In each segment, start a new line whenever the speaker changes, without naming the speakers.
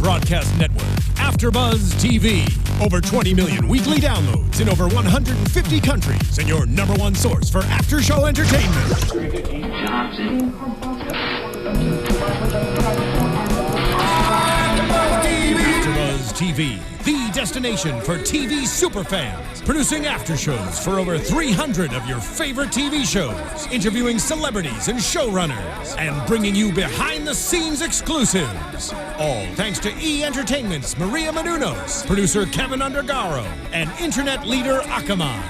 broadcast network, AFTERBUZZ TV. Over 20 million weekly downloads in over 150 countries, and your number one source for after-show entertainment.
Johnson.
AFTERBUZZ TV, the destination for TV superfans. Producing aftershows for over 300 of your favorite TV shows. Interviewing celebrities and showrunners. And bringing you behind-the-scenes exclusives. All thanks to E! Entertainment's Maria Menounos, producer Kevin Undergaro, and internet leader Akamai.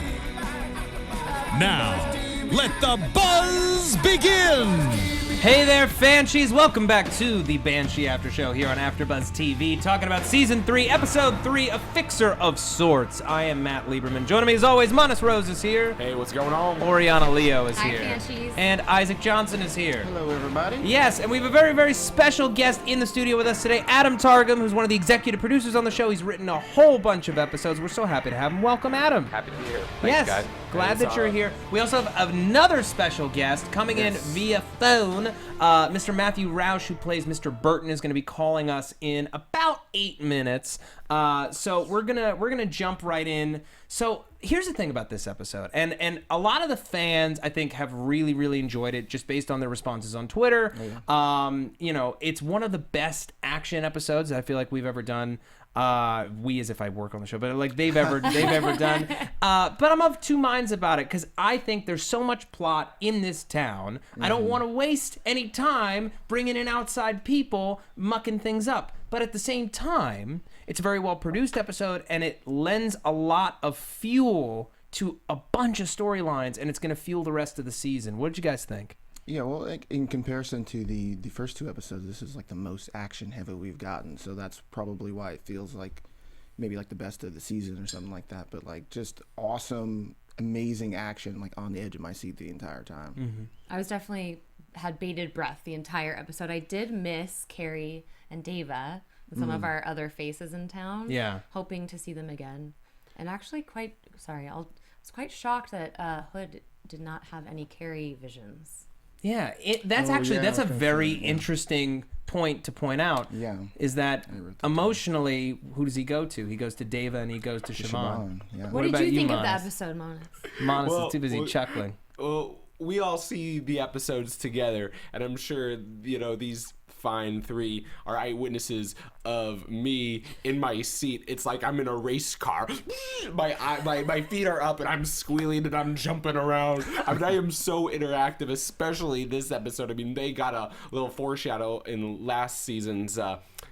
Now, let the buzz begin!
Hey there, Banshees! Welcome back to the Banshee After Show here on AfterBuzz TV, talking about Season 3, Episode 3, A Fixer of Sorts. I am Matt Lieberman. Joining me as always, Monis Rose is here.
Hey, what's going on?
Oriana Leo is
Hi,
here.
Banshees.
And Isaac Johnson is here.
Hello, everybody.
Yes, and we have a very, very special guest in the studio with us today, Adam Targum, who's one of the executive producers on the show. He's written a whole bunch of episodes. We're so happy to have him. Welcome, Adam.
Happy to be here.
Yes,
Thanks, guys.
glad that you're here. We also have another special guest coming in via phone. Mr. Matthew Rauch, who plays Mr. Burton, is going to be calling us in about 8 minutes. So we're gonna jump right in. So here's the thing about this episode, and a lot of the fans I think have really, really enjoyed it just based on their responses on Twitter. You know, it's one of the best action episodes I feel like we've ever done. We as if I work on the show, but like they've ever done. But I'm of two minds about it because I think there's so much plot in this town. I don't want to waste any time bringing in outside people mucking things up. But at the same time, it's a very well produced episode and it lends a lot of fuel to a bunch of storylines, and it's going to fuel the rest of the season. What did you guys think?
Yeah, well, like, in comparison to the first two episodes, this is like the most action heavy we've gotten. So that's probably why it feels like maybe like the best of the season or something like that. But like just awesome, amazing action, like on the edge of my seat the entire time.
Mm-hmm.
I was definitely had bated breath the entire episode. I did miss Carrie and Dava and some of our other faces in town.
Yeah.
Hoping to see them again. And actually I was quite shocked that Hood did not have any Carrie visions.
Yeah, that's a very interesting point to point out.
Yeah.
Is that emotionally, who does he go to? He goes to Dava and he goes to Siobhan.
Yeah.
What did you think of the episode, Monis?
Monis is too busy chuckling.
Well, we all see the episodes together, and I'm sure, you know, these fine three are eyewitnesses of me in my seat. It's like I'm in a race car. My feet are up and I'm squealing and I'm jumping around. I mean, I am so interactive, especially this episode. I mean, they got a little foreshadow in last season's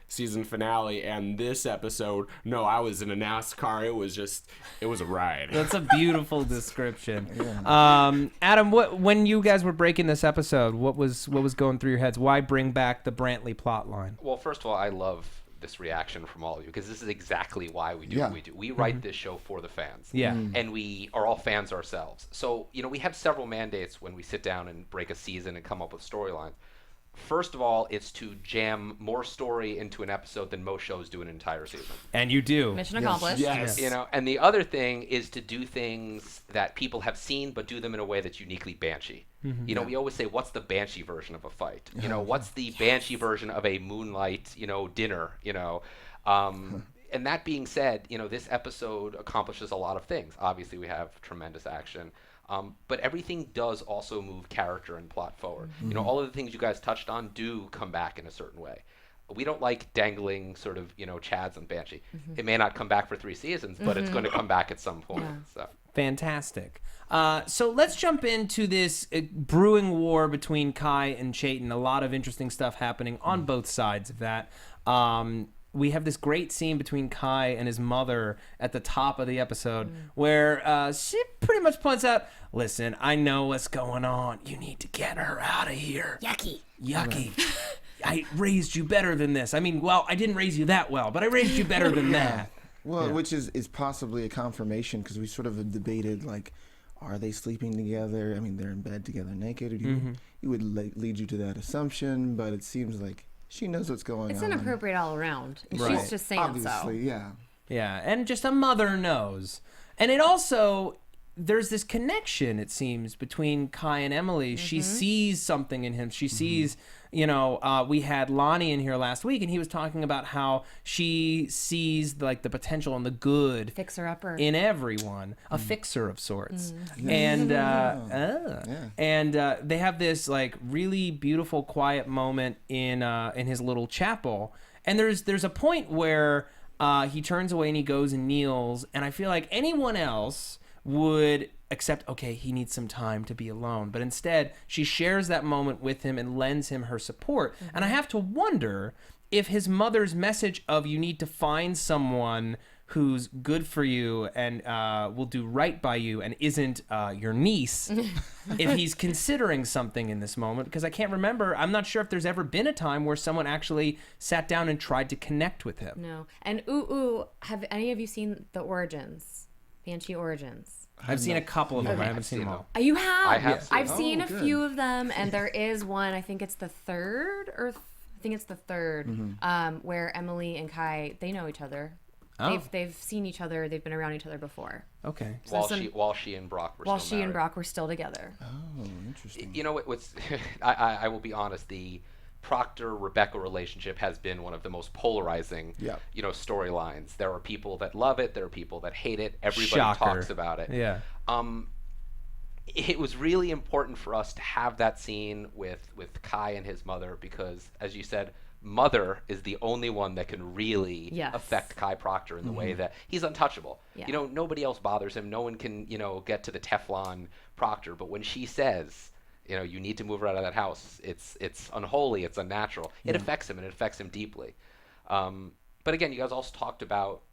season finale, and this episode, no, I was in a NASCAR. It was a ride.
That's a beautiful description. Adam, when you guys were breaking this episode, what was going through your heads? Why bring back the Brantley plot line?
Well, first of all, I love this reaction from all of you because this is exactly why we do what we do. We write this show for the fans.
Yeah.
And we are all fans ourselves. So, you know, we have several mandates when we sit down and break a season and come up with storylines. First of all, it's to jam more story into an episode than most shows do an entire season.
And you do.
Mission accomplished.
Yes.
You know, and the other thing is to do things that people have seen, but do them in a way that's uniquely Banshee. You know, we always say, what's the Banshee version of a fight? You know, what's the Banshee version of a moonlight, you know, dinner, you know? And that being said, you know, this episode accomplishes a lot of things. Obviously, we have tremendous action. But everything does also move character and plot forward. You know, all of the things you guys touched on do come back in a certain way. We don't like dangling sort of, you know, Chads on Banshee. It may not come back for 3 seasons, but it's going to come back at some point. So.
Fantastic. So let's jump into this brewing war between Kai and Chayton. A lot of interesting stuff happening on both sides of that. We have this great scene between Kai and his mother at the top of the episode where she pretty much points out, listen, I know what's going on. You need to get her out of here. Yucky. I raised you better than this. I mean, well, I didn't raise you that well, but I raised you better than that.
Well, which is possibly a confirmation because we sort of debated, like, are they sleeping together? I mean, they're in bed together naked. It would lead you to that assumption, but it seems like she knows what's going on.
It's inappropriate all around.
Right.
She's just saying
Obviously,
so.
yeah.
Yeah, and just a mother knows. And it also, there's this connection, it seems, between Kai and Emily. She sees something in him. She sees, we had Lonnie in here last week, and he was talking about how she sees like the potential and the good
Fixer-upper.
in everyone, a fixer of sorts. And they have this like really beautiful, quiet moment in his little chapel. And there's a point where he turns away and he goes and kneels, and I feel like anyone else would accept, okay, he needs some time to be alone. But instead, she shares that moment with him and lends him her support. And I have to wonder if his mother's message of you need to find someone who's good for you and will do right by you and isn't your niece, if he's considering something in this moment. Because I can't remember, I'm not sure if there's ever been a time where someone actually sat down and tried to connect with him.
No. And have any of you seen The Origins? Banshee Origins?
I've seen a couple of them. I haven't seen them all.
You have?
I have seen
I've seen a
good.
few of them, and there is one, I think it's the third, where Emily and Kai, they know each other.
Oh.
They've seen each other. They've been around each other before.
Okay.
While she and Brock were
While
still
she and
married.
Brock were still together.
Oh, interesting.
You know what's I will be honest, the Proctor-Rebecca relationship has been one of the most polarizing storylines. There are people that love it, there are people that hate it. Everybody
Shocker.
talks about it.
Yeah.
It was really important for us to have that scene with Kai and his mother because, as you said, Mother is the only one that can really affect Kai Proctor in the way that he's untouchable.
Yeah.
Nobody else bothers him. No one can, get to the Teflon Proctor. But when she says, you need to move her out of that house, it's unholy, it's unnatural. It affects him, and it affects him deeply. But again, you guys also talked about,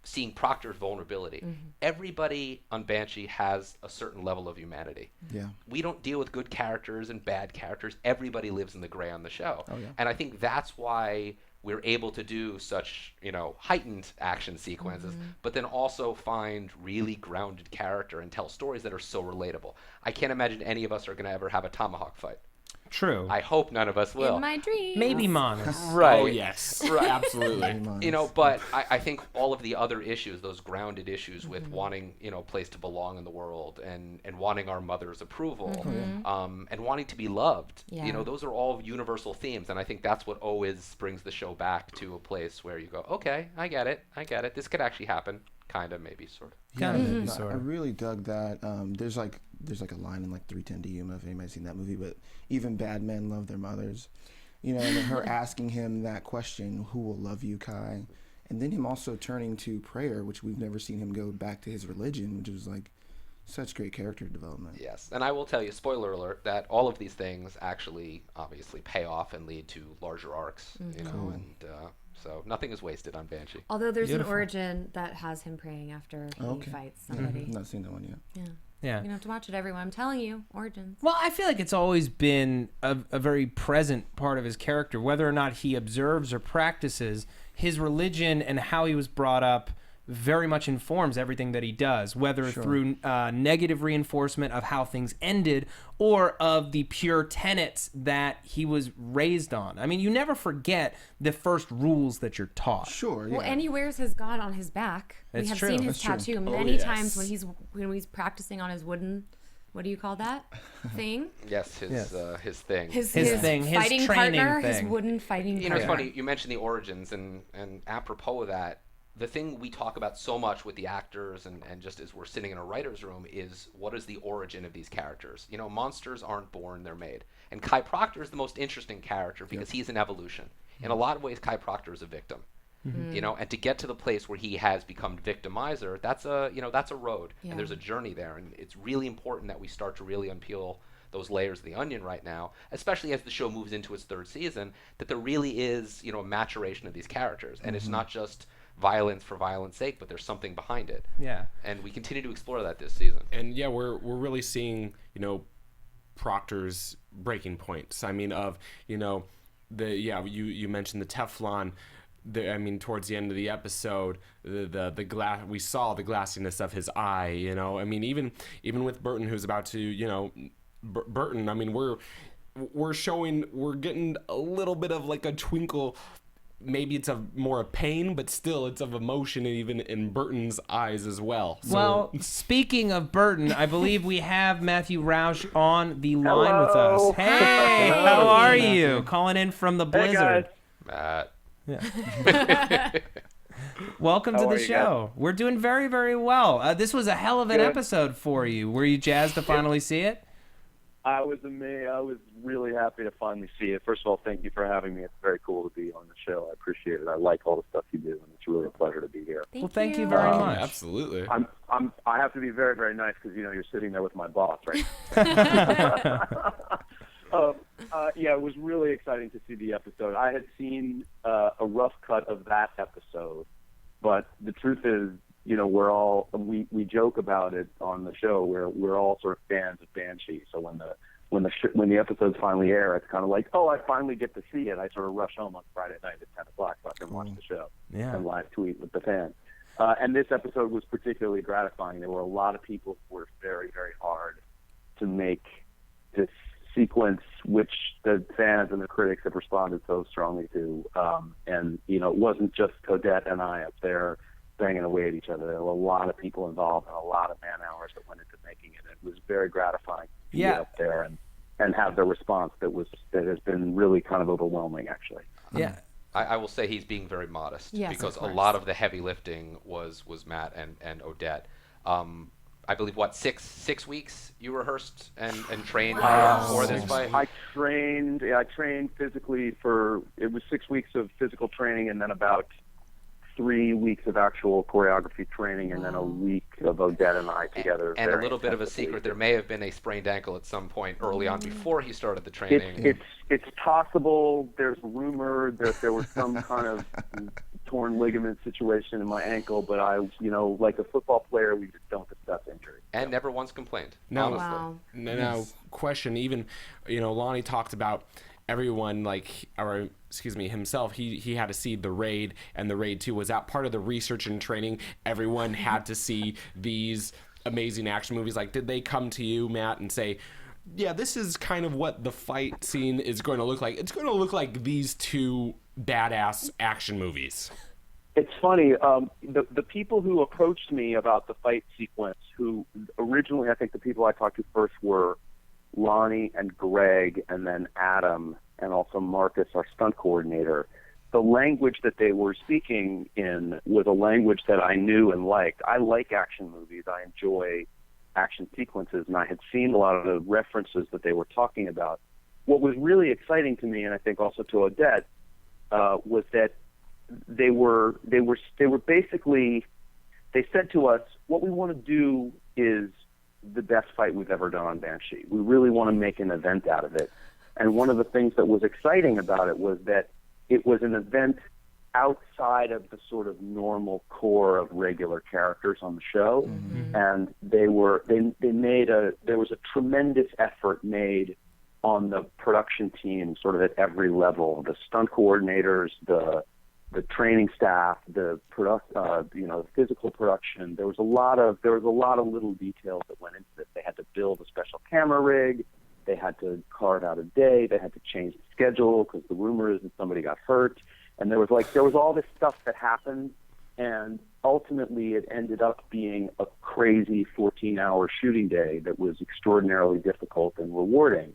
seeing Proctor's vulnerability. Everybody on Banshee has a certain level of humanity.
Yeah.
We don't deal with good characters and bad characters. Everybody lives in the gray on the show.
Oh, yeah.
And I think that's why we're able to do such, heightened action sequences, but then also find really grounded character and tell stories that are so relatable. I can't imagine any of us are going to ever have a tomahawk fight.
True.
I hope none of us will.
In my dreams.
Maybe Monis.
Right.
Oh, yes. Right. Absolutely.
But I think all of the other issues, those grounded issues with wanting, a place to belong in the world and wanting our mother's approval and wanting to be loved, those are all universal themes. And I think that's what always brings the show back to a place where you go, okay, I get it. This could actually happen. Kind of, maybe, sort of.
Yeah, I really dug that. There's like a line in like 3:10 to Yuma, if anybody's seen that movie, but even bad men love their mothers. And then her asking him that question, who will love you, Kai? And then him also turning to prayer, which we've never seen him go back to his religion, which was like such great character development.
Yes, and I will tell you, spoiler alert, that all of these things actually obviously pay off and lead to larger arcs, and so nothing is wasted on Banshee.
Although there's an origin that has him praying after he fights somebody.
Not seen that one yet.
Yeah.
Yeah.
You're going to have to watch it, everyone. I'm telling you, Origins.
Well, I feel like it's always been a very present part of his character, whether or not he observes or practices. His religion and how he was brought up very much informs everything that he does, whether through negative reinforcement of how things ended or of the pure tenets that he was raised on. I mean, you never forget the first rules that you're taught.
Sure, yeah.
Well, and he wears his God on his back.
That's
we have
true.
seen his
That's true.
tattoo
Oh,
many
yes.
times when he's practicing on his wooden, what do you call that thing?
Yes, his thing.
His thing, his
fighting
training
partner,
thing.
his wooden fighting partner.
It's funny, you mentioned the origins, and apropos of that, the thing we talk about so much with the actors and just as we're sitting in a writer's room is what is the origin of these characters? Monsters aren't born, they're made. And Kai Proctor is the most interesting character because he's an evolution. In a lot of ways, Kai Proctor is a victim. And to get to the place where he has become victimizer, that's a road.
Yeah.
And there's a journey there. And it's really important that we start to really unpeel those layers of the onion right now, especially as the show moves into its third season, that there really is, a maturation of these characters. And it's not just violence for violence sake, but there's something behind it.
Yeah.
And we continue to explore that this season.
And yeah, we're really seeing, Proctor's breaking points. I mean, you mentioned the Teflon. Towards the end of the episode, the glass, we saw the glassiness of his eye. I mean, even with Burton, who's about to, Burton. I mean, we're getting a little bit of like a twinkle maybe it's of more of pain, but still it's of emotion, even in Burton's eyes as well. So,
Well, speaking of Burton, I believe we have Matthew Rauch on the line with us. Hey, how are you? Calling in from the blizzard. Welcome to the show. We're doing very, very well. This was a hell of an episode for you. Were you jazzed to finally see it?
I was amazed. I was really happy to finally see it. First of all, thank you for having me. It's very cool to be on the show. I appreciate it. I like all the stuff you do, and it's really a pleasure to be here.
Thank you very much.
Absolutely.
I have to be very, very nice because you're sitting there with my boss, right? Yeah, it was really exciting to see the episode. I had seen a rough cut of that episode, but the truth is, we joke about it on the show where we're all sort of fans of Banshee. So when the episodes finally air, it's kind of like, oh, I finally get to see it. I sort of rush home on Friday night at 10 o'clock so I can watch the show and live tweet with the fans. And this episode was particularly gratifying. There were a lot of people who worked very, very hard to make this sequence, which the fans and the critics have responded so strongly to. And it wasn't just Odette and I up there banging away at each other. There were a lot of people involved and a lot of man hours that went into making it. It was very gratifying to be up there and have the response that has been really kind of overwhelming, actually.
Yeah.
I will say he's being very modest because a lot of the heavy lifting was Matt and Odette. I believe, 6 weeks you rehearsed and trained for this fight?
I trained physically it was 6 weeks of physical training and then about 3 weeks of actual choreography training and then a week of Odette and I together.
And a little bit of a secret, there may have been a sprained ankle at some point early on before he started the training.
It's possible. There's rumor that there was some kind of torn ligament situation in my ankle, but I, like a football player, we just don't discuss injury.
And never once complained,
no,
honestly.
No, question, even, Lonnie talked about everyone, himself, he had to see The Raid and The Raid 2. Was that part of the research and training? Everyone had to see these amazing action movies. Did they come to you, Matt, and say, yeah, this is kind of what the fight scene is going to look like? It's going to look like these two badass action movies.
It's funny, the people who approached me about the fight sequence, who originally, I think the people I talked to first were Lonnie and Greg and then Adam and also Marcus, our stunt coordinator. The language that they were speaking in was a language that I knew and liked. I like action movies. I enjoy action sequences, and I had seen a lot of the references that they were talking about. What was really exciting to me, and I think also to Odette, was that they said to us, what we want to do is the best fight we've ever done on Banshee. We really want to make an event out of it. And one of the things that was exciting about it was that it was an event outside of the sort of normal core of regular characters on the show. Mm-hmm. And there was a tremendous effort made on the production team sort of at every level, the stunt coordinators, the training staff, the physical production. There was a lot of little details that went into this. They had to build a special camera rig. They had to carve out a day. They had to change the schedule because the rumor is that somebody got hurt. And there was all this stuff that happened, and ultimately it ended up being a crazy 14-hour shooting day that was extraordinarily difficult and rewarding.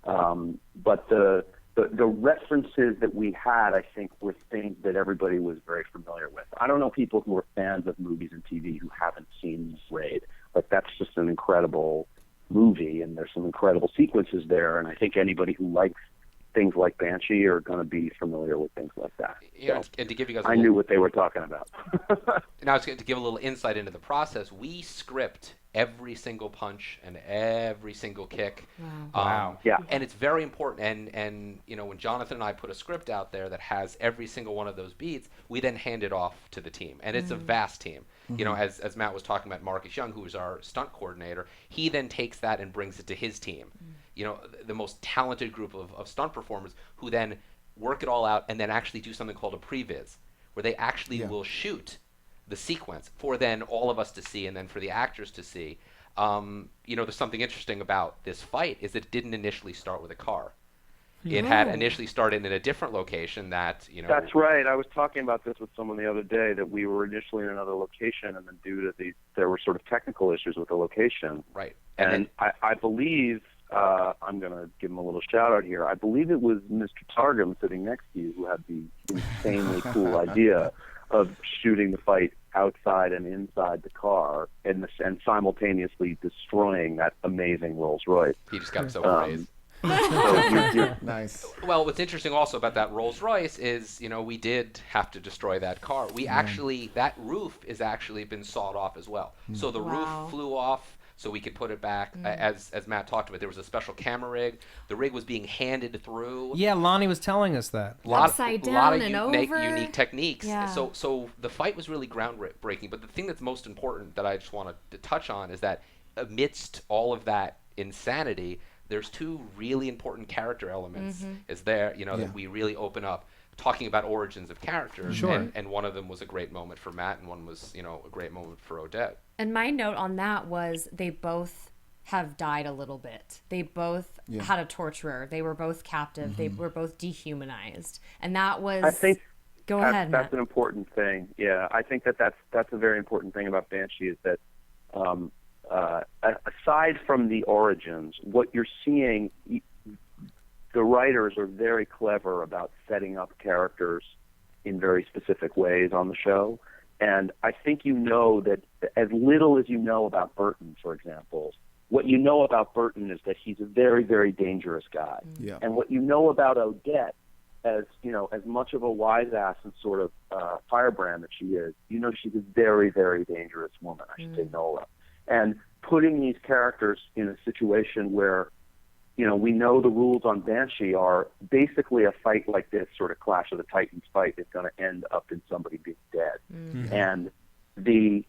But the references that we had, I think, were things that everybody was very familiar with. I don't know people who are fans of movies and TV who haven't seen Raid. That's just an incredible movie, and there's some incredible sequences there, and I think anybody who likes things like Banshee are going to be familiar with things like that.
And to give you guys
I knew what they were talking about.
Now, to give a little insight into the process, we script every single punch and every single kick.
Wow.
Yeah.
And it's very important. And when Jonathan and I put a script out there that has every single one of those beats, we then hand it off to the team. And it's a vast team. Mm-hmm. As Matt was talking about, Marcus Young, who is our stunt coordinator, he then takes that and brings it to his team. The most talented group of stunt performers who then work it all out and then actually do something called a previs, where they actually will shoot the sequence for then all of us to see and then for the actors to see. There's something interesting about this fight is that it didn't initially start with a car. It had initially started in a different location that,
That's right. I was talking about this with someone the other day, that we were initially in another location, and then due to there were sort of technical issues with the location.
Right.
And I believe, I'm going to give him a little shout out here, I believe it was Mr. Targum sitting next to you who had the insanely cool idea of shooting the fight outside and inside the car and simultaneously destroying that amazing Rolls Royce.
He just got so praised.
Nice.
Well, what's interesting also about that Rolls Royce is, we did have to destroy that car. We actually, that roof is actually been sawed off as well. So the roof flew off so we could put it back. As Matt talked about, there was a special camera rig. The rig was being handed through.
Yeah, Lonnie was telling us that.
Upside down and over.
Unique techniques.
Yeah.
So the fight was really groundbreaking. But the thing that's most important that I just wanted to touch on is that amidst all of that insanity, there's two really important character elements that we really open up talking about origins of characters.
Sure.
And one of them was a great moment for Matt, and one was, a great moment for Odette.
And my note on that was they both have died a little bit. They both had a torturer. They were both captive. They were both dehumanized. And that was...
I think
Go ahead,
that's
Matt.
an important thing. Yeah, I think that's a very important thing about Banshee is that aside from the origins, what you're seeing, the writers are very clever about setting up characters in very specific ways on the show. And I think that as little as you know about Burton, for example, what you know about Burton is that he's a very, very dangerous guy.
Yeah.
And what you know about Odette, as much of a wise ass and sort of firebrand that she is, she's a very, very dangerous woman. I should say Nola. And putting these characters in a situation where, we know the rules on Banshee are basically a fight like this, sort of Clash of the Titans fight, is going to end up in somebody being dead. And the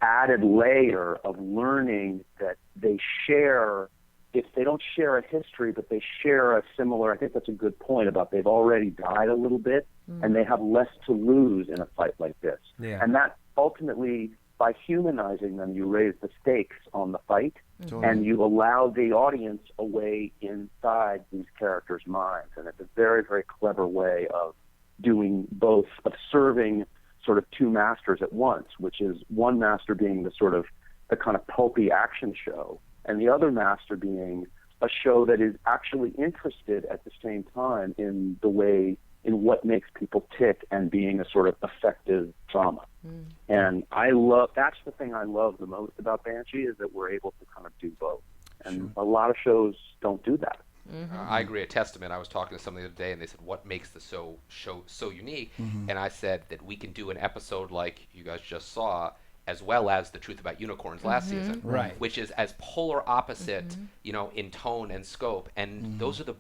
added layer of learning that they share, if they don't share a history, but they share a similar, I think that's a good point about they've already died a little bit, and they have less to lose in a fight like this.
Yeah.
And that ultimately, by humanizing them, you raise the stakes on the fight, and you allow the audience a way inside these characters' minds. And it's a very, very clever way of doing both, of serving sort of two masters at once, which is one master being the kind of pulpy action show, and the other master being a show that is actually interested at the same time in what makes people tick and being a sort of effective drama. And that's the thing I love the most about Banshee, is that we're able to kind of do both. And a lot of shows don't do that.
I agree. A Testament. I was talking to somebody the other day, and they said, "What makes the show so unique?" And I said that we can do an episode like you guys just saw, as well as The Truth About Unicorns last season,
Right.
which is as polar opposite, in tone and scope. And those are the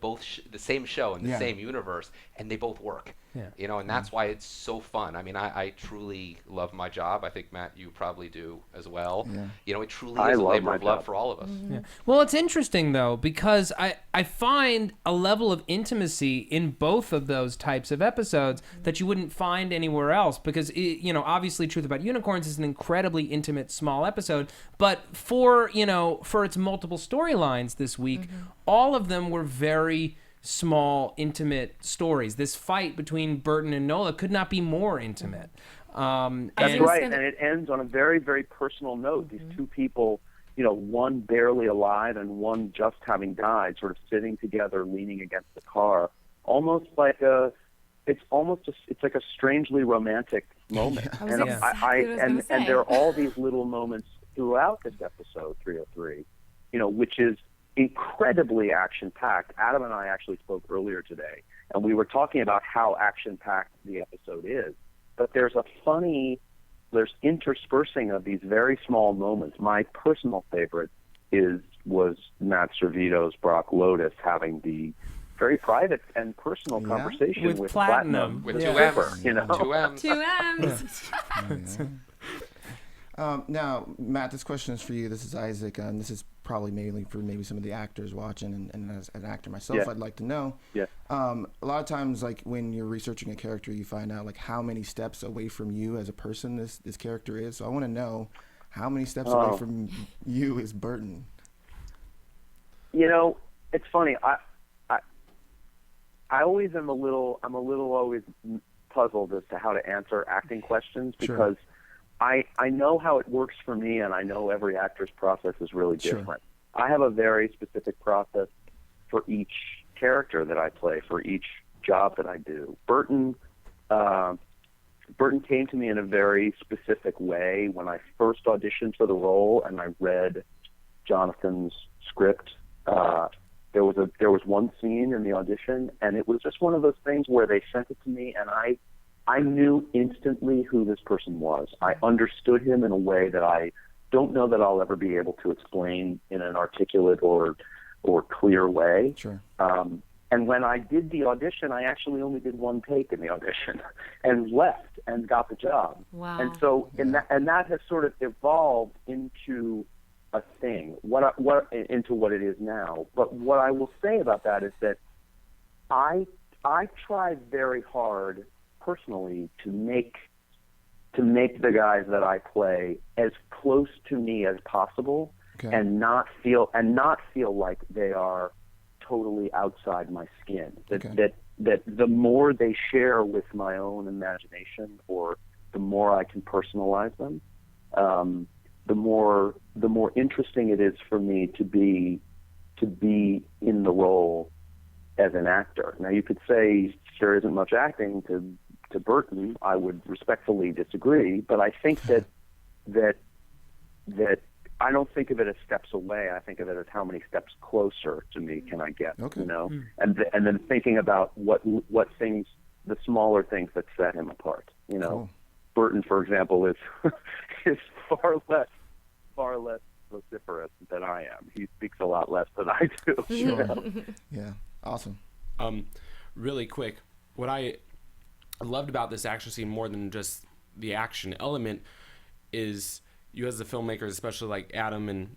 same show in the same universe, and they both work.
Yeah.
And that's why it's so fun. I mean, I truly love my job. I think, Matt, you probably do as well. It truly is a labor of love for all of us.
Yeah. Well, it's interesting, though, because I find a level of intimacy in both of those types of episodes that you wouldn't find anywhere else, because, obviously Truth About Unicorns is an incredibly intimate, small episode, but for its multiple storylines this week, all of them were very small, intimate stories. This fight between Burton and Nola could not be more intimate.
That's right, and it ends on a very, very personal note. These two people, one barely alive and one just having died, sort of sitting together, leaning against the car, it's like a strangely romantic moment. And there are all these little moments throughout this episode 303, which is incredibly action-packed. Adam and I actually spoke earlier today, and we were talking about how action-packed the episode is. But there's interspersing of these very small moments. My personal favorite was Matt Servito's Brock Lotus having the very private and personal conversation with Platinum.
With
the
two
stripper,
M's.
Two M's.
Now, Matt, this question is for you. This is Isaac, and this is probably mainly for some of the actors watching, and as an actor myself, I'd like to know.
Yeah.
A lot of times, like when you're researching a character, you find out like how many steps away from you as a person this character is. So I want to know how many steps away from you is Burton.
It's funny. always am I'm a little always puzzled as to how to answer acting questions because I know how it works for me, and I know every actor's process is really different. I have a very specific process for each character that I play, for each job that I do. Burton came to me in a very specific way when I first auditioned for the role, and I read Jonathan's script. There was one scene in the audition, and it was just one of those things where they sent it to me, and I knew instantly who this person was. I understood him in a way that I don't know that I'll ever be able to explain in an articulate or clear way.
Sure.
And when I did the audition, I actually only did one take in the audition and left and got the job.
Wow.
And so, and that has sort of evolved into a thing, into what it is now. But what I will say about that is that I try very hard personally to make the guys that I play as close to me as possible, and not feel like they are totally outside my skin. That the more they share with my own imagination, or the more I can personalize them, the more interesting it is for me to be in the role as an actor. Now, you could say there isn't much acting to Burton. I would respectfully disagree, but I think that I don't think of it as steps away. I think of it as how many steps closer to me can I get, you know? And then thinking about what things, the smaller things that set him apart, you know?
Cool.
Burton, for example, is far less vociferous than I am. He speaks a lot less than I do.
Sure.
You know?
Yeah. Awesome.
Really quick, what I loved about this action scene more than just the action element is you as the filmmakers, especially like Adam, and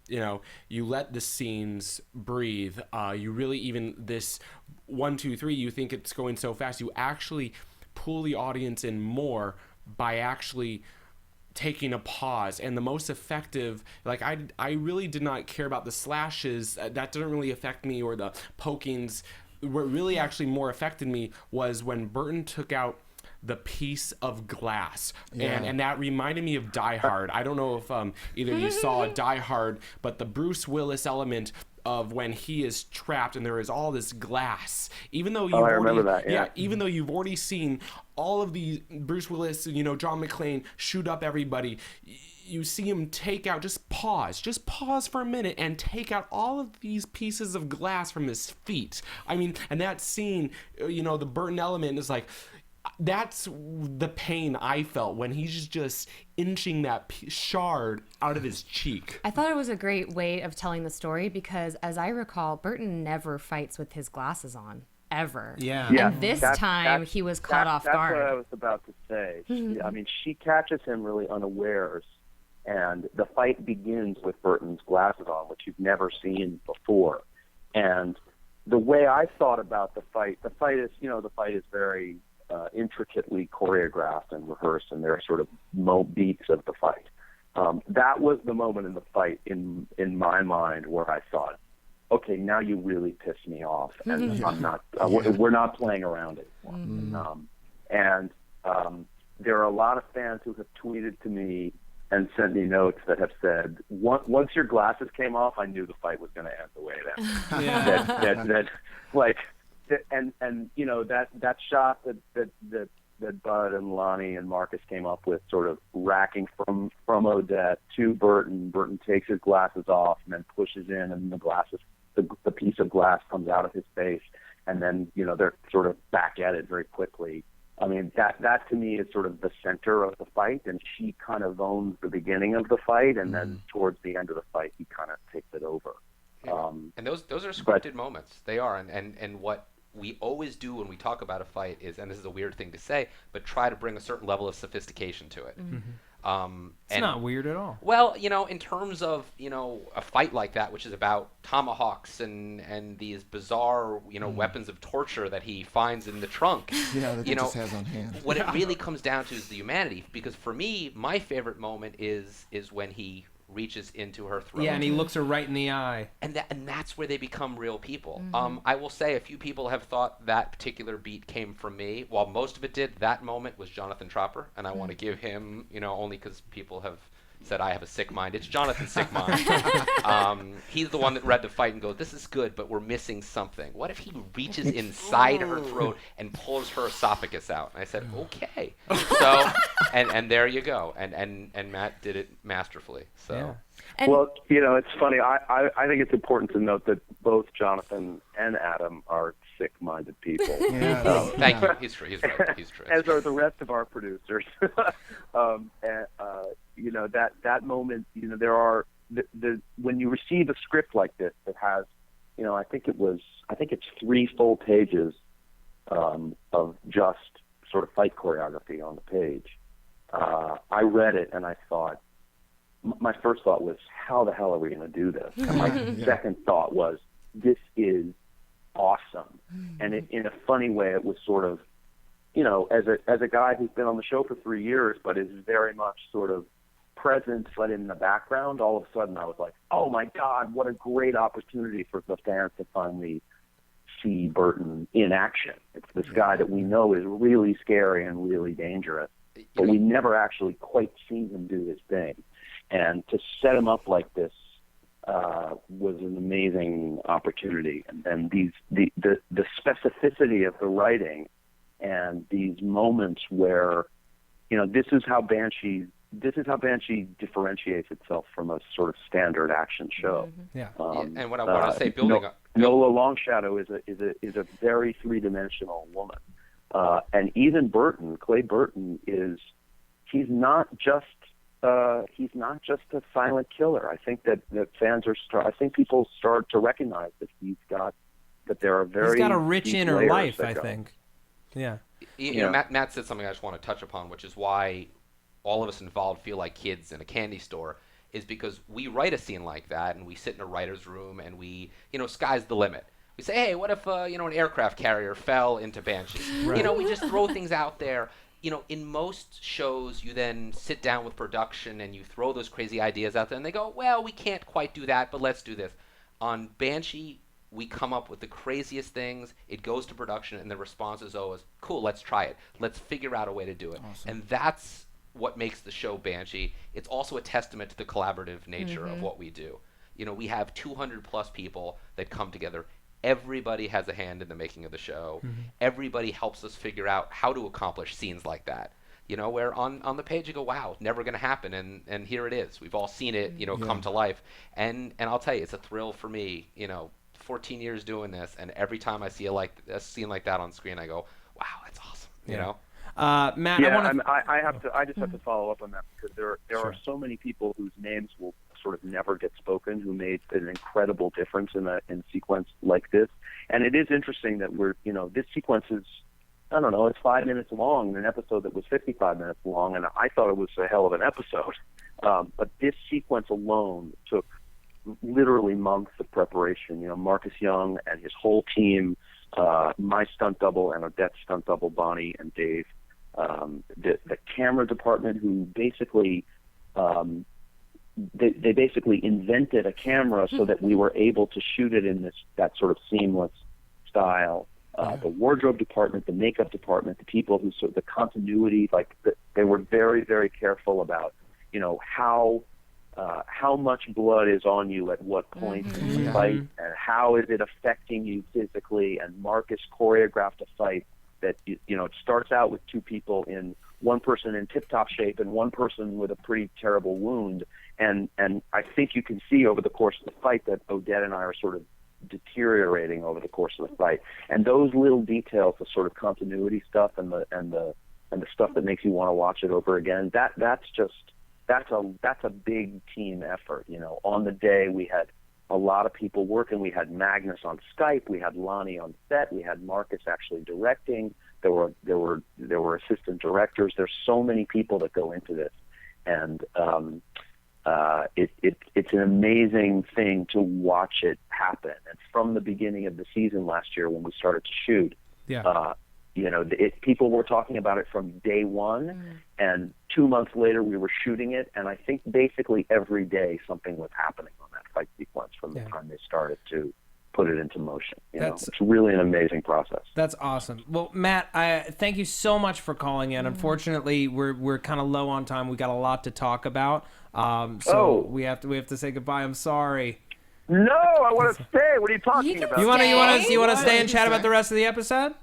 you let the scenes breathe. You really, even this 1, 2, 3, you think it's going so fast, you actually pull the audience in more by actually taking a pause. And the most effective, like I really did not care about the slashes. That didn't really affect me, or the pokings. What really actually more affected me was when Burton took out the piece of glass, and that reminded me of Die Hard. I don't know if either you saw Die Hard, but the Bruce Willis element of when he is trapped and there is all this glass, even though
I remember that,
even though you've already seen all of these Bruce Willis, John McClane shoot up everybody, you see him take out, just pause for a minute and take out all of these pieces of glass from his feet. I mean, and that scene, the Burton element is like, that's the pain I felt when he's just inching that shard out of his cheek.
I thought it was a great way of telling the story because, as I recall, Burton never fights with his glasses on, ever.
Yeah.
And this time he was caught off guard.
That's what I was about to say. I mean, she catches him really unawares, and the fight begins with Burton's glasses on, which you've never seen before. And the way I thought about the fight is very intricately choreographed and rehearsed, and there are sort of beats of the fight. That was the moment in the fight in my mind where I thought, okay, now you really pissed me off, and I'm not. We're not playing around anymore. And there are a lot of fans who have tweeted to me and sent me notes that have said, once your glasses came off, I knew the fight was going to end the way it ended. That shot that Bud and Lonnie and Marcus came up with, sort of racking from Odette to Burton. Burton takes his glasses off and then pushes in, and the piece of glass comes out of his face, and then they're sort of back at it very quickly. I mean, that to me is sort of the center of the fight, and she kind of owns the beginning of the fight, and then towards the end of the fight, he kind of takes it over.
Yeah. And those are scripted moments. They are, and what we always do when we talk about a fight is, and this is a weird thing to say, but try to bring a certain level of sophistication to it.
It's not weird at all.
Well, in terms of, a fight like that, which is about tomahawks and these bizarre, weapons of torture that he finds in the trunk.
That he just has on hand.
What it really comes down to is the humanity. Because for me, my favorite moment is when he reaches into her throat.
Yeah, and he looks her right in the eye.
And that's where they become real people. I will say a few people have thought that particular beat came from me. While most of it did, that moment was Jonathan Tropper, and I want to give him, only because people have said I have a sick mind. It's Jonathan's sick mind. He's the one that read the fight and goes, this is good, but we're missing something. What if he reaches inside her throat and pulls her esophagus out? And I said, okay. So, and there you go. And Matt did it masterfully. So.
Yeah.
Well, it's funny. I think it's important to note that both Jonathan and Adam are sick-minded people.
Thank you. He's true. He's right. He's true.
As are the rest of our producers. That moment. There are when you receive a script like this that has, I think it's 3 full pages of just sort of fight choreography on the page. I read it and I thought. My first thought was, how the hell are we going to do this? And my second thought was, this is awesome. And in a funny way, it was sort of, as a guy who's been on the show for 3 years, but is very much sort of present, but in the background, all of a sudden I was like, oh my God, what a great opportunity for the fans to finally see Burton in action. It's this guy that we know is really scary and really dangerous, but we never actually quite seen him do his thing. And to set him up like this was an amazing opportunity. And then the specificity of the writing and these moments where, this is how Banshee differentiates itself from a sort of standard action show.
Yeah.
And what I want to say, building up,
Nola Longshadow is a very 3-dimensional woman, and even Clay Burton he's not just a silent killer. I think that fans I think people start to recognize that he's got a rich
inner life, I think. Yeah.
Matt said something I just want to touch upon, which is why all of us involved feel like kids in a candy store, is because we write a scene like that and we sit in a writer's room and we, sky's the limit. We say, hey, what if, an aircraft carrier fell into Banshee? Right. We just throw things out there. In most shows, you then sit down with production and you throw those crazy ideas out there and they go, well, we can't quite do that, but let's do this. On Banshee, we come up with the craziest things. It goes to production and the response is always, cool, let's try it. Let's figure out a way to do it. Awesome. And that's what makes the show Banshee. It's also a testament to the collaborative nature of what we do. We have 200 plus people that come together. Everybody has a hand in the making of the show. Everybody helps us figure out how to accomplish scenes like that. Where on the page you go, wow, never going to happen, and here it is. We've all seen it, come to life. And I'll tell you, it's a thrill for me, 14 years doing this, and every time I see a scene like that on screen, I go, wow, that's awesome.
Matt,
I just have to follow up on that, because there are so many people whose names will sort of never get spoken, who made an incredible difference in a sequence like this. And it is interesting that this sequence is, I don't know, it's 5 minutes long in an episode that was 55 minutes long, and I thought it was a hell of an episode. But this sequence alone took literally months of preparation. Marcus Young and his whole team, my stunt double and Odette's stunt double, Bonnie and Dave, the camera department, who basically they basically invented a camera so that we were able to shoot it in that sort of seamless style. The wardrobe department, the makeup department, the people who sort of the continuity, they were very, very careful about, how much blood is on you at what point in the fight, and how is it affecting you physically. And Marcus choreographed a fight that, it starts out with 2 people one person in tip-top shape and one person with a pretty terrible wound. And I think you can see over the course of the fight that Odette and I are sort of deteriorating over the course of the fight. And those little details, the sort of continuity stuff and the stuff that makes you want to watch it over again, that's a big team effort. On the day we had a lot of people working. We had Magnus on Skype. We had Lonnie on set. We had Marcus actually directing. There were assistant directors. There's so many people that go into this, and it's an amazing thing to watch it happen. And from the beginning of the season last year, when we started to shoot, people were talking about it from day one, and 2 months later, we were shooting it, and I think basically every day something was happening on that fight sequence from the time they started to put it into motion. It's really an amazing process.
That's awesome. Well, Matt, thank you so much for calling in. Unfortunately, we're kind of low on time. We got a lot to talk about, so we have to say goodbye. I'm sorry.
No, I want to stay. What are you talking about?
You want to stay and chat about the rest of the episode?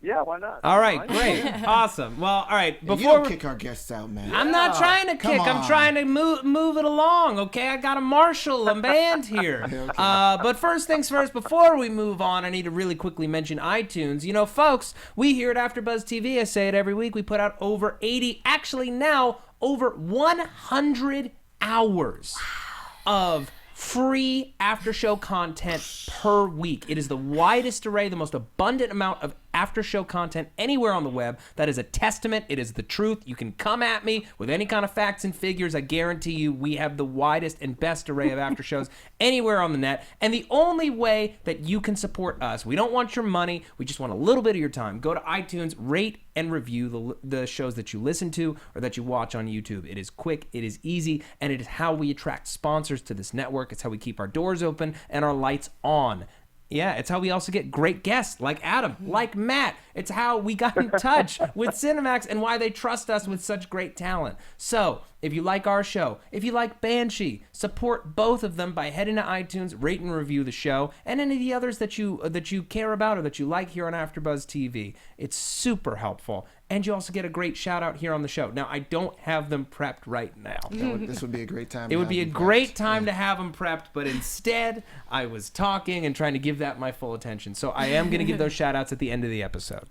Yeah, why not?
All right, great, awesome. Well, all right. Before
you don't kick our guests out, man.
I'm not trying to kick. I'm trying to move it along. Okay, I got to marshal a band here. Okay. But first things first. Before we move on, I need to really quickly mention iTunes. You know, folks, we here at AfterBuzz TV, I say it every week, we put out over 80, actually now over 100 hours of free after show content per week. It is the widest array, the most abundant amount of after show content anywhere on the web. That is a testament. It is the truth. You can come at me with any kind of facts and figures. I guarantee you we have the widest and best array of after shows anywhere on the net. And the only way that you can support us, we don't want your money, we just want a little bit of your time. Go to iTunes, rate and review the shows that you listen to or that you watch on YouTube. It is quick, it is easy, and it is how we attract sponsors to this network. It's how we keep our doors open and our lights on. Yeah, it's how we also get great guests like Adam, like Matt. It's how we got in touch with Cinemax and why they trust us with such great talent. So, if you like our show, if you like Banshee, support both of them by heading to iTunes, rate and review the show, and any of the others that you care about or that you like here on AfterBuzz TV. It's super helpful. And you also get a great shout out here on the show. Now, I don't have them prepped right now.
This would be a great time.
It would be a great time to have them prepped, but instead, I was talking and trying to give that my full attention. So I am going to give those shout outs at the end of the episode.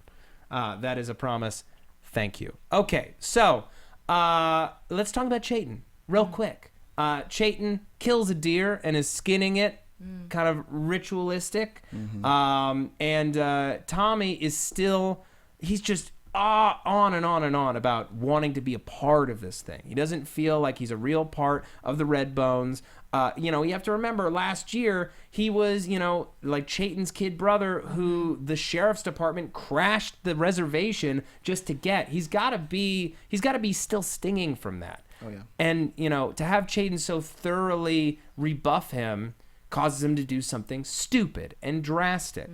That is a promise. Thank you. Okay, so let's talk about Chayton real quick. Chayton kills a deer and is skinning it, kind of ritualistic. And Tommy is still, he's just on and on and on about wanting to be a part of this thing. He doesn't feel like he's a real part of the Red Bones. You have to remember last year he was, like Chayton's kid brother who the sheriff's department crashed the reservation just to get. He's got to be still stinging from that.
Oh yeah.
And, to have Chayton so thoroughly rebuff him causes him to do something stupid and drastic.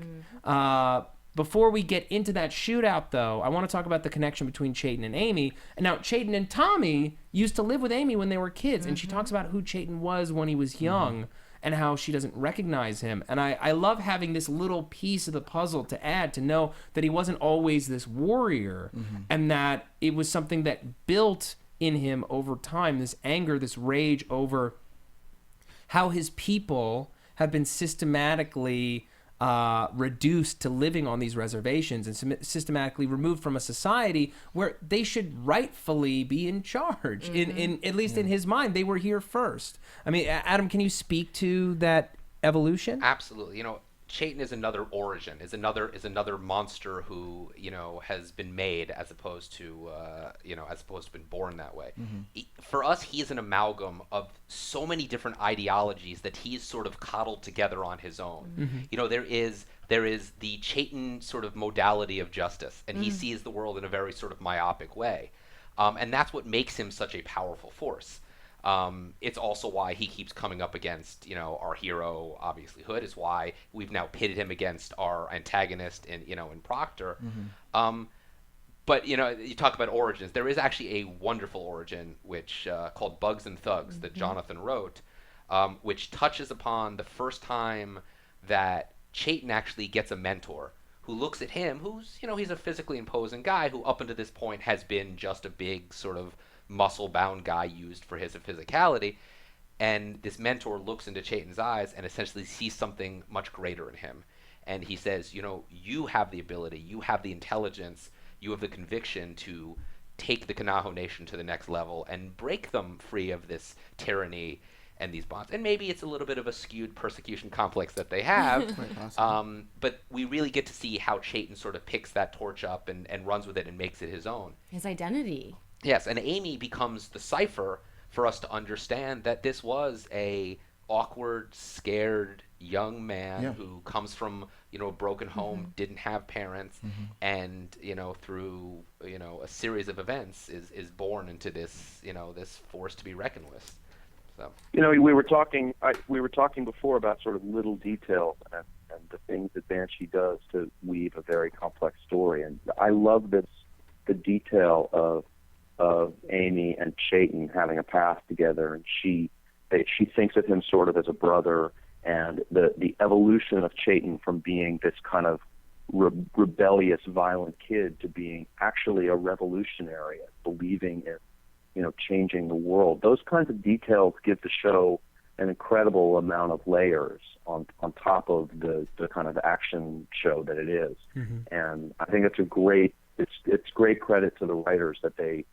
Before we get into that shootout, though, I want to talk about the connection between Chayton and Amy. And now, Chayton and Tommy used to live with Amy when they were kids, and she talks about who Chayton was when he was young and how she doesn't recognize him. And I love having this little piece of the puzzle to add, to know that he wasn't always this warrior, and that it was something that built in him over time, this anger, this rage over how his people have been systematically reduced to living on these reservations and systematically removed from a society where they should rightfully be in charge. In at least in his mind, they were here first. I mean, Adam, can you speak to that evolution?
Absolutely. Chayton is another origin, is another monster who has been made as opposed to been born that way. For us, he's an amalgam of so many different ideologies that he's sort of coddled together on his own. There is the Chayton sort of modality of justice, and he sees the world in a very sort of myopic way, and that's what makes him such a powerful force. It's also why he keeps coming up against, our hero, obviously Hood, is why we've now pitted him against our antagonist in Proctor. But, you talk about origins. There is actually a wonderful origin, which called Bugs and Thugs, that Jonathan wrote, which touches upon the first time that Chayton actually gets a mentor who looks at him, who's, he's a physically imposing guy who up until this point has been just a big sort of muscle-bound guy used for his physicality, and this mentor looks into Chayton's eyes and essentially sees something much greater in him, and he says, you have the ability, you have the intelligence, you have the conviction to take the Kanaho Nation to the next level and break them free of this tyranny and these bonds. And maybe it's a little bit of a skewed persecution complex that they have, but we really get to see how Chayton sort of picks that torch up and runs with it and makes it his own.
His identity.
Yes, and Amy becomes the cipher for us to understand that this was a awkward, scared young man
Yeah.
who comes from, a broken home, didn't have parents, and, through, a series of events is born into this, this force to be reckoned with. So.
We were talking before about sort of little details and the things that Banshee does to weave a very complex story. And I love the detail of Amy and Chayton having a past together, and she thinks of him sort of as a brother, and the evolution of Chayton from being this kind of rebellious, violent kid to being actually a revolutionary, believing in changing the world. Those kinds of details give the show an incredible amount of layers on top of the kind of action show that it is. And I think it's great credit to the writers that they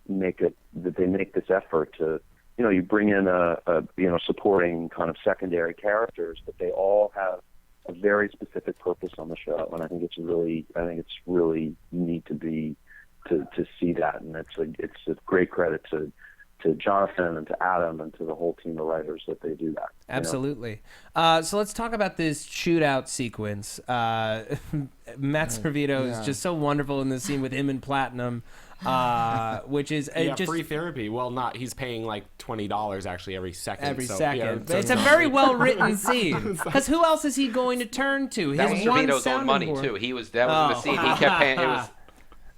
make this effort to, you bring in a supporting kind of secondary characters, but they all have a very specific purpose on the show, and I think it's really neat to see that, and it's a great credit to Jonathan and to Adam and to the whole team of writers that they do that.
Absolutely. So let's talk about this shootout sequence. Matt Servito is just so wonderful in this scene with him and Platinum, which is just
free therapy. Well, not he's paying like $20 actually every second.
But it's a very well written scene, because who else is he going to turn to?
That was
His one
Servito's own money
sounding board.
too. That was in the scene. He kept paying. It was.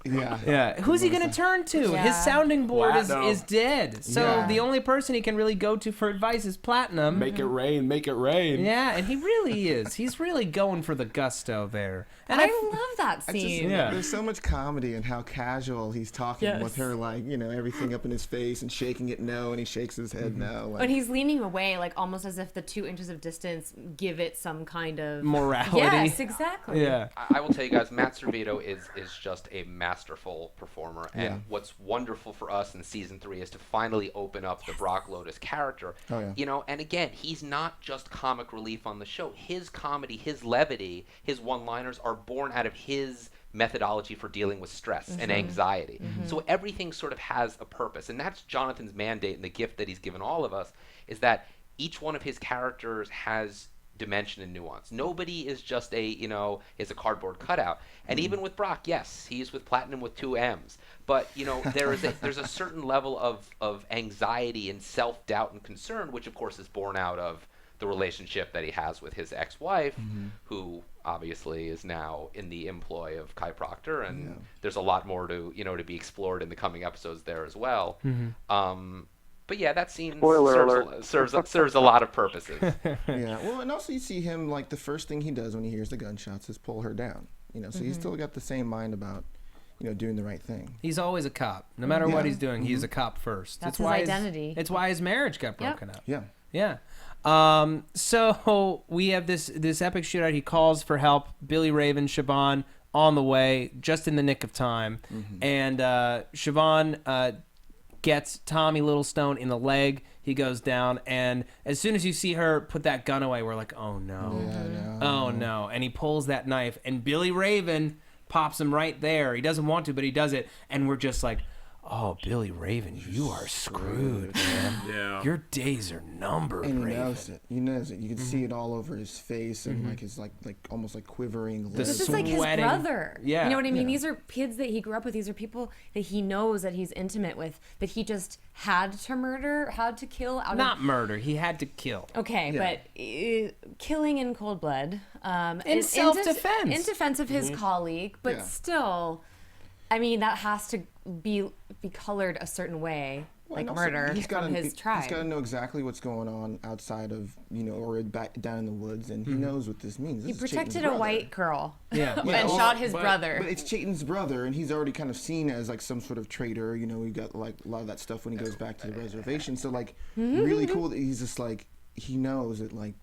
Yeah. Who's he going to turn to?
Yeah.
His sounding board is dead. So
Yeah.
the only person he can really go to for advice is Platinum.
Make it rain, make it rain.
Yeah, and he really is. He's really going for the gusto there. And
I love that scene.
There's so much comedy in how casual he's talking with her, like, everything up in his face and shaking it no, and he shakes his head no. Like,
But he's leaning away, like almost as if the 2 inches of distance give it some kind of
morality.
Yes, exactly.
Yeah.
I will tell you guys, Matt Servito is just a masterful performer, and what's wonderful for us in season 3 is to finally open up the Brock Lotus character.
Oh, yeah.
And again, he's not just comic relief on the show. His comedy, his levity, his one-liners are born out of his methodology for dealing with stress and anxiety. So everything sort of has a purpose, and that's Jonathan's mandate and the gift that he's given all of us, is that each one of his characters has dimension and nuance. Nobody is just is a cardboard cutout. And even with Brock, yes, he's with Platinum with 2 M's. But there's a certain level of anxiety and self-doubt and concern, which of course is born out of the relationship that he has with his ex-wife, who obviously is now in the employ of Kai Proctor, and there's a lot more to be explored in the coming episodes there as well. But yeah, that scene serves a lot of purposes.
Yeah, well, and also you see him, like, the first thing he does when he hears the gunshots is pull her down. So he's still got the same mind about, doing the right thing.
He's always a cop. No matter what he's doing, he's a cop first.
That's his identity.
It's why his marriage got broken up.
Yeah.
Yeah. So we have this epic shootout. He calls for help. Billy Raven, Siobhan on the way, just in the nick of time. And Siobhan gets Tommy Littlestone in the leg. He goes down, and as soon as you see her put that gun away, we're like, oh no. Oh no. And he pulls that knife, and Billy Raven pops him right there. He doesn't want to, but he does it, and we're just like, oh, Billy Raven, you are screwed, man.
Yeah.
Your days are numbered,
And he
Raven.
knows it. He knows it. You can see it all over his face and like his like almost like quivering lips.
This is like his
Sweating.
brother.
Yeah.
You know what I mean? These are kids that he grew up with. These are people that he knows, that he's intimate with, that he just had to murder, had to kill.
Not murder. He had to kill.
Okay, but killing in cold blood.
In self-defense.
In defense of his colleague, but still, I mean, that has to be colored a certain way, like
And also,
murder
he's
from his tribe.
He's got to know exactly what's going on outside of, or back down in the woods, and he knows what this means.
He
This is
protected
Chayton's
a
brother.
white girl
Yeah.
and shot his brother.
But it's Chayton's brother, and he's already kind of seen as like some sort of traitor. We got like a lot of that stuff when he goes back to the reservation. So like, really cool that he's just like, he knows that like,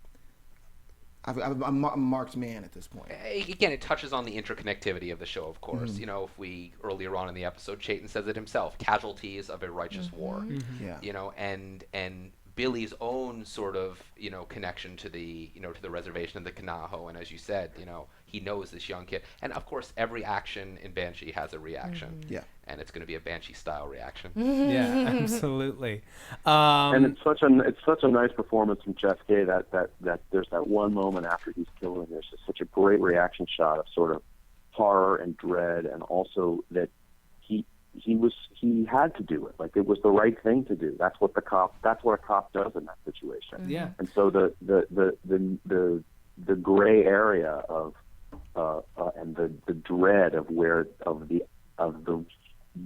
I'm a marked man at this point.
Again, it touches on the interconnectivity of the show, of course. If we, earlier on in the episode, Chayton says it himself, casualties of a righteous war.
Yeah.
And Billy's own sort of, connection to the, to the reservation of the Kanaho. And as you said, he knows this young kid. And of course, every action in Banshee has a reaction.
Yeah.
And it's going to be a Banshee-style reaction.
Yeah, absolutely.
And it's such a nice performance from Jeff Gay that there's that one moment after he's killing. There's just such a great reaction shot of sort of horror and dread, and also that he had to do it. Like, it was the right thing to do. That's what a cop does in that situation.
Yeah.
And so the gray area of and the dread of the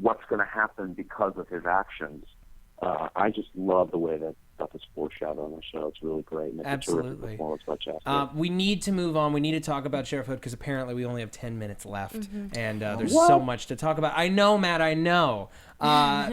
what's going to happen because of his actions. I just love the way that stuff is foreshadowed on the show. It's really great. And it's
Absolutely.
a terrific performance by Jeff.
We need to move on. We need to talk about Sheriff Hood because apparently we only have 10 minutes left, and there's so much to talk about. I know, Matt. I know.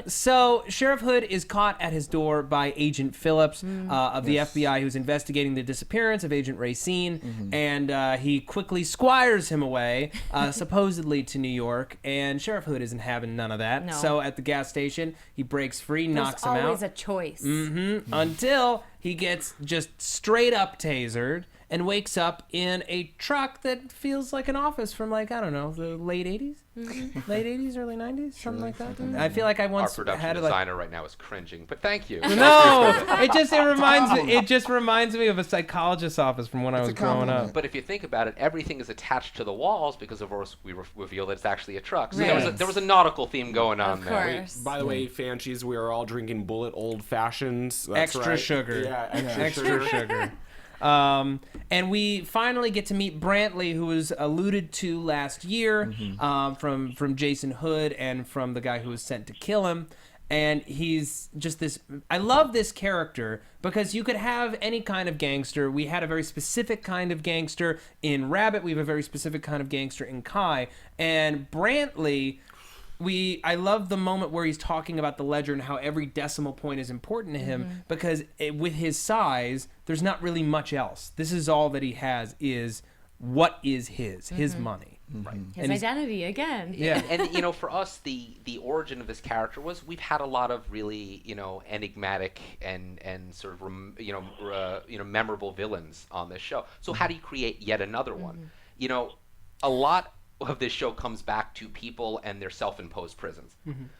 So Sheriff Hood is caught at his door by Agent Phillips of the FBI, who's investigating the disappearance of Agent Racine, and he quickly squires him away, supposedly to New York. And Sheriff Hood isn't having none of that.
No.
So at the gas station, he breaks free, knocks him out.
There's always a choice.
Until he gets just straight up tasered and wakes up in a truck that feels like an office from, like, I don't know, the late 80s? Late 80s, early 90s? Something like that? I feel like I once
Our production
had
designer right now is cringing, but thank you.
No! It just reminds me of a psychologist's office from when I was growing up.
But if you think about it, everything is attached to the walls because, of course, we reveal that it's actually a truck. So
Right.
there was a nautical theme going on
Of
there.
course.
By the way, Banshees, we are all drinking Bullet Old Fashions. That's
Extra
right.
sugar.
Yeah,
Extra sugar. And we finally get to meet Brantley, who was alluded to last year from Jason Hood and from the guy who was sent to kill him. And he's just this... I love this character because you could have any kind of gangster. We had a very specific kind of gangster in Rabbit. We have a very specific kind of gangster in Kai. And Brantley... I love the moment where he's talking about the ledger and how every decimal point is important to him because with his size, there's not really much else. This is all that he has is what is his money. Right.
His identity again.
Yeah.
And for us, the origin of this character was we've had a lot of really, enigmatic and sort of, memorable villains on this show. So how do you create yet another one? A lot of this show comes back to people and their self-imposed prisons.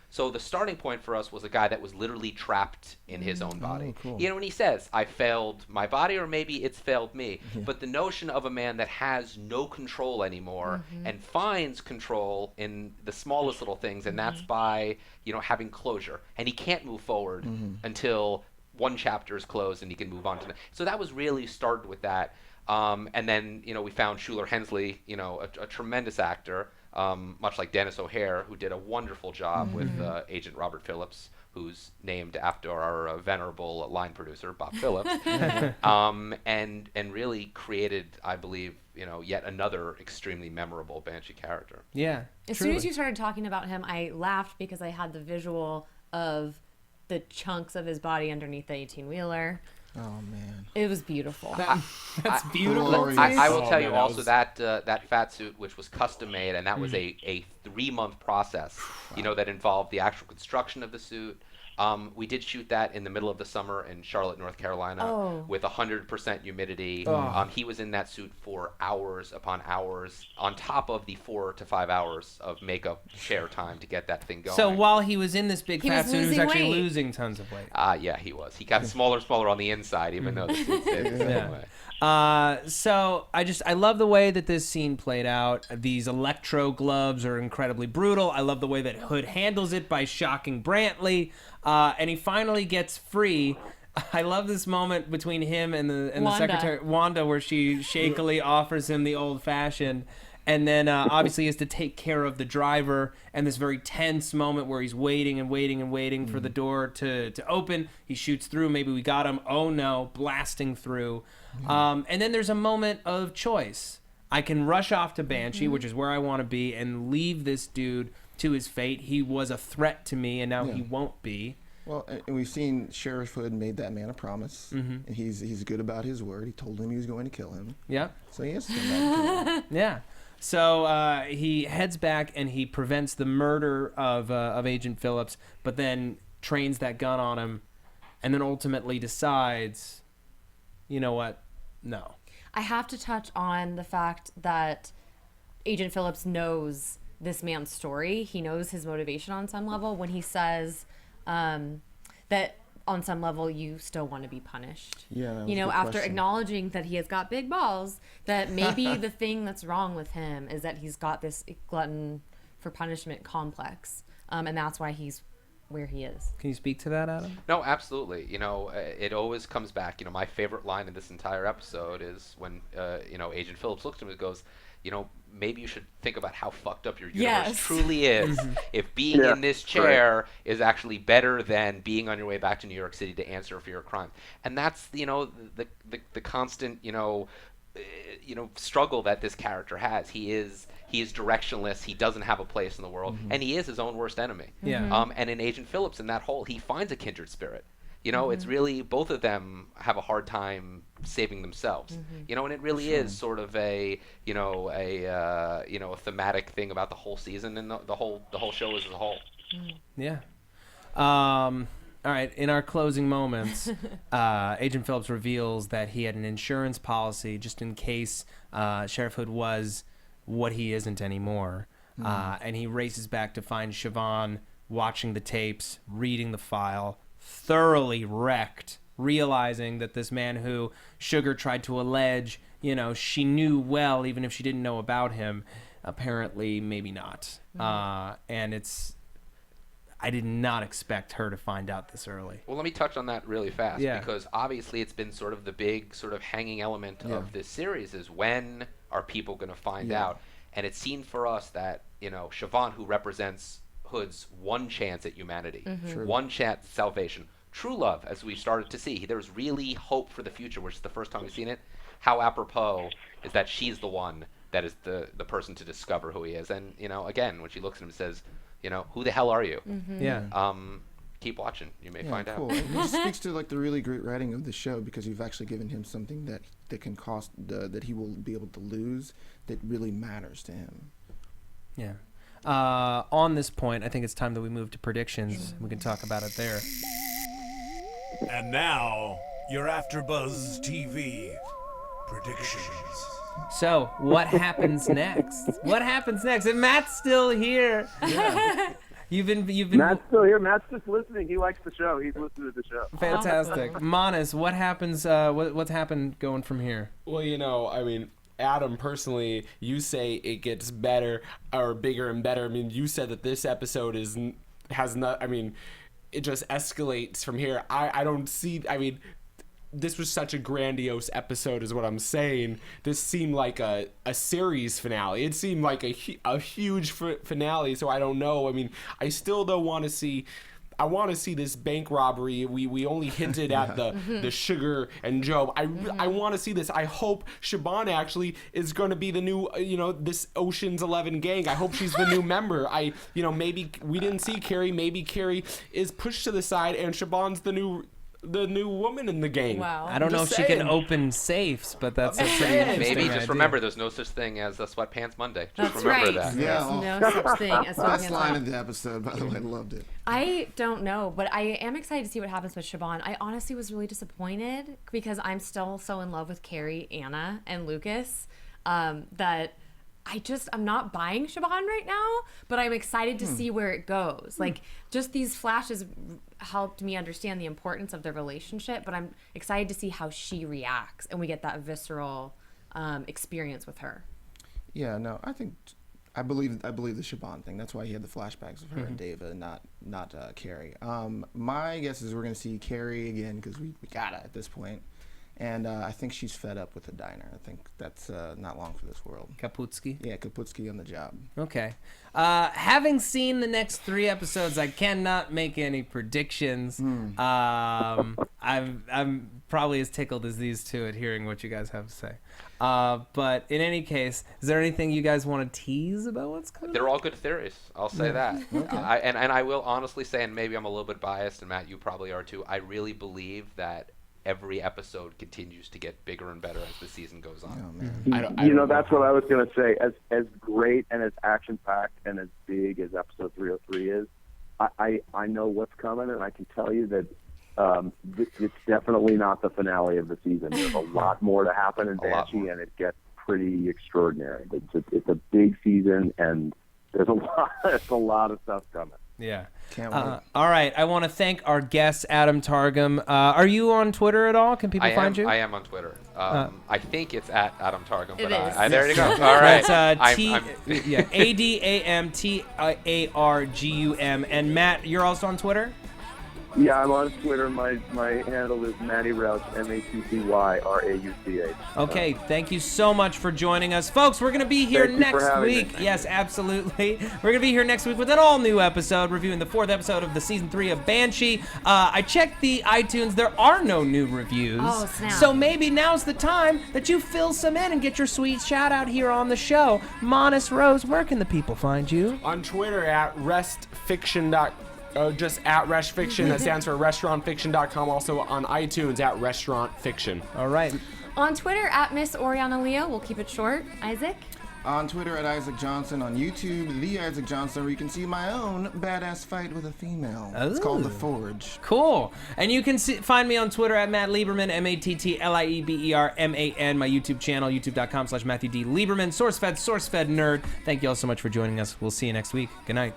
So the starting point for us was a guy that was literally trapped in his own body.
Oh, cool.
When he says, I failed my body, or maybe it's failed me. But the notion of a man that has no control anymore and finds control in the smallest little things, and that's by, having closure. And he can't move forward until one chapter is closed and he can move on to the... So that was really started with that. And then, we found Shuler Hensley, a tremendous actor, much like Dennis O'Hare, who did a wonderful job with Agent Robert Phillips, who's named after our venerable line producer, Bob Phillips, and really created, I believe, yet another extremely memorable Banshee character.
Yeah.
As soon as you started talking about him, I laughed because I had the visual of the chunks of his body underneath the 18-wheeler.
Oh man,
it was beautiful.
That's beautiful.
I will tell you also that fat suit, which was custom made, and that was a 3-month process. That involved the actual construction of the suit. We did shoot that in the middle of the summer in Charlotte, North Carolina, with 100% humidity. He was in that suit for hours upon hours, on top of the 4 to 5 hours of makeup chair time to get that thing going.
So while he was in this big fat suit, he was actually
weight.
losing tons of weight.
Yeah, he was. He got smaller on the inside, even though the suit stayed the same way.
So I love the way that this scene played out. These electro gloves are incredibly brutal. I love the way that Hood handles it by shocking Brantley. And he finally gets free. I love this moment between him and the secretary Wanda, where she shakily offers him the old fashioned, and then obviously he has to take care of the driver. And this very tense moment where he's waiting and waiting and waiting for the door to open. He shoots through. Maybe we got him. Oh no, blasting through. And then there's a moment of choice. I can rush off to Banshee, which is where I want to be, and leave this dude to his fate. He was a threat to me, and now he won't be.
Well, and we've seen Sheriff Hood made that man a promise, and he's good about his word. He told him he was going to kill him.
Yeah.
So he has to come back and kill him.
Yeah. So he heads back and he prevents the murder of Agent Phillips, but then trains that gun on him and then ultimately decides, you know what, no.
I have to touch on the fact that Agent Phillips knows this man's story. He knows his motivation on some level when he says that on some level you still want to be punished.
Yeah, that was
you know,
a good
after
question.
acknowledging that he has got big balls, that maybe the thing that's wrong with him is that he's got this glutton for punishment complex, and that's why he's where he is.
Can you speak to that, Adam?
No, absolutely. You know, it always comes back. You know, my favorite line in this entire episode is when, you know, Agent Phillips looks at him and goes, you know, maybe you should think about how fucked up your universe
Yes.
truly is. If being in this chair is actually better than being on your way back to New York City to answer for your crime. And that's, you know, the constant, you know, struggle that this character has. He is directionless. He doesn't have a place in the world, and he is his own worst enemy.
Yeah.
And in Agent Phillips, in that hole, he finds a kindred spirit. You know, it's really both of them have a hard time saving themselves. You know, and it really is sort of a thematic thing about the whole season and the whole show as a whole.
Yeah. All right. In our closing moments, Agent Phillips reveals that he had an insurance policy just in case Sheriff Hood was what he isn't anymore. And he races back to find Siobhan watching the tapes, reading the file, thoroughly wrecked, realizing that this man who Sugar tried to allege, you know, she knew well, even if she didn't know about him, apparently maybe not. And I did not expect her to find out this early.
Well, let me touch on that really fast, because obviously it's been sort of the big sort of hanging element of this series is when are people going to find out? And it seemed for us that, you know, Siobhan, who represents Hood's one chance at humanity, one chance at salvation, true love, as we started to see. There's really hope for the future, which is the first time we've seen it. How apropos is that she's the one that is the person to discover who he is. And, you know, again, when she looks at him and says, you know, who the hell are you?
Yeah.
Keep watching. You may find out.
It just speaks to like the really great writing of the show because you've actually given him something that can cost that he will be able to lose that really matters to him.
Yeah. On this point, I think it's time that we move to predictions. We can talk about it there.
And now, your AFTERBUZZ TV predictions.
So, what happens next? What happens next? And Matt's still here. Yeah. You've been.
Matt's still here. Matt's just listening. He likes the show. He's listening to the show.
Fantastic. Monis, what happens? What's happened going from here?
Well, you know, I mean, Adam, personally, you say it gets better or bigger and better. I mean, you said that this episode has not. I mean, it just escalates from here. I don't see. I mean, this was such a grandiose episode, is what I'm saying. This seemed like a series finale. It seemed like a huge finale. So I don't know. I mean, I still don't want to see. I want to see this bank robbery. We only hinted at the Sugar and Joe. I want to see this. I hope Siobhan actually is going to be the new, this Ocean's 11 gang. I hope she's the new member. Maybe we didn't see Carrie. Maybe Carrie is pushed to the side and Siobhan's the new woman in the gang.
Wow.
I don't know if she can open safes, but that's a pretty interesting
Maybe just
idea.
remember there's no such thing as a Sweatpants Monday. Just
That's
remember
right.
that.
Yeah.
There's no such thing as
Last
sweatpants
line
on.
of the episode, by the way, loved it.
I don't know, but I am excited to see what happens with Siobhan. I honestly was really disappointed because I'm still so in love with Carrie, Anna, and Lucas that I'm not buying Siobhan right now, but I'm excited to see where it goes. Like, just these flashes helped me understand the importance of their relationship, but I'm excited to see how she reacts and we get that visceral experience with her.
Yeah, no, I believe the Siobhan thing. That's why he had the flashbacks of her and Dava, not Carrie. My guess is we're gonna see Carrie again because we gotta at this point. And I think she's fed up with the diner. I think that's not long for this world.
Kaputski?
Yeah, Kaputski on the job.
Okay. Having seen the next 3 episodes, I cannot make any predictions. I'm probably as tickled as these two at hearing what you guys have to say. But in any case, is there anything you guys want to tease about what's coming?
They're all good theories. I'll say that.
Okay.
And I will honestly say, and maybe I'm a little bit biased, and Matt, you probably are too, I really believe that every episode continues to get bigger and better as the season goes on.
Oh, man.
I don't that's what I was going to say. As great and as action-packed and as big as episode 303 is, I know what's coming, and I can tell you that It's definitely not the finale of the season. There's a lot more to happen in Banshee, and it gets pretty extraordinary. It's a big season, and there's a lot of stuff coming.
Yeah.
Can't wait.
All right. I want to thank our guest, Adam Targum. Are you on Twitter at all? Can people find you?
I am on Twitter. I think it's at Adam Targum.
It
But
is.
there you go. All right.
That's
I'm-
ADAMTARGUM. And Matt, you're also on Twitter?
Yeah, I'm on Twitter. My handle is Matty Rauch, MattyRauch.
Okay, thank you so much for joining us. Folks, we're going to be here
Thank you for
next
having me.
week. Yes, absolutely. We're going to be here next week with an all-new episode, reviewing the 4th episode of the Season 3 of Banshee. I checked the iTunes. There are no new reviews.
Oh, snap.
So maybe now's the time that you fill some in and get your sweet shout-out here on the show. Monis Rose, where can the people find you?
On Twitter at restfiction.com. Just at restfiction. That stands for restaurantfiction.com. Also on iTunes at restaurantfiction.
All right.
On Twitter at Miss Oriana Leo. We'll keep it short. Isaac?
On Twitter at Isaac Johnson. On YouTube, The Isaac Johnson, where you can see my own badass fight with a female. It's called The Forge.
Cool. And you can find me on Twitter at Matt Lieberman, MatTLieberman, my YouTube channel, youtube.com/Matthew D. Lieberman, SourceFed Nerd. Thank you all so much for joining us. We'll see you next week. Good night.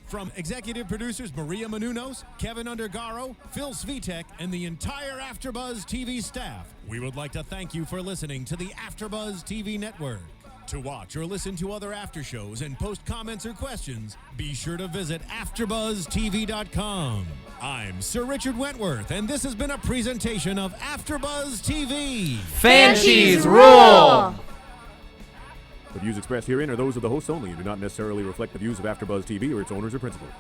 From executive producers Maria Menounos, Kevin Undergaro, Phil Svitek, and the entire AfterBuzz TV staff, we would like to thank you for listening to the AfterBuzz TV network. To watch or listen to other after shows and post comments or questions, be sure to visit AfterBuzzTV.com. I'm Sir Richard Wentworth, and this has been a presentation of AfterBuzz TV.
Banshees rule!
The views expressed herein are those of the hosts only and do not necessarily reflect the views of AfterBuzz TV or its owners or principals.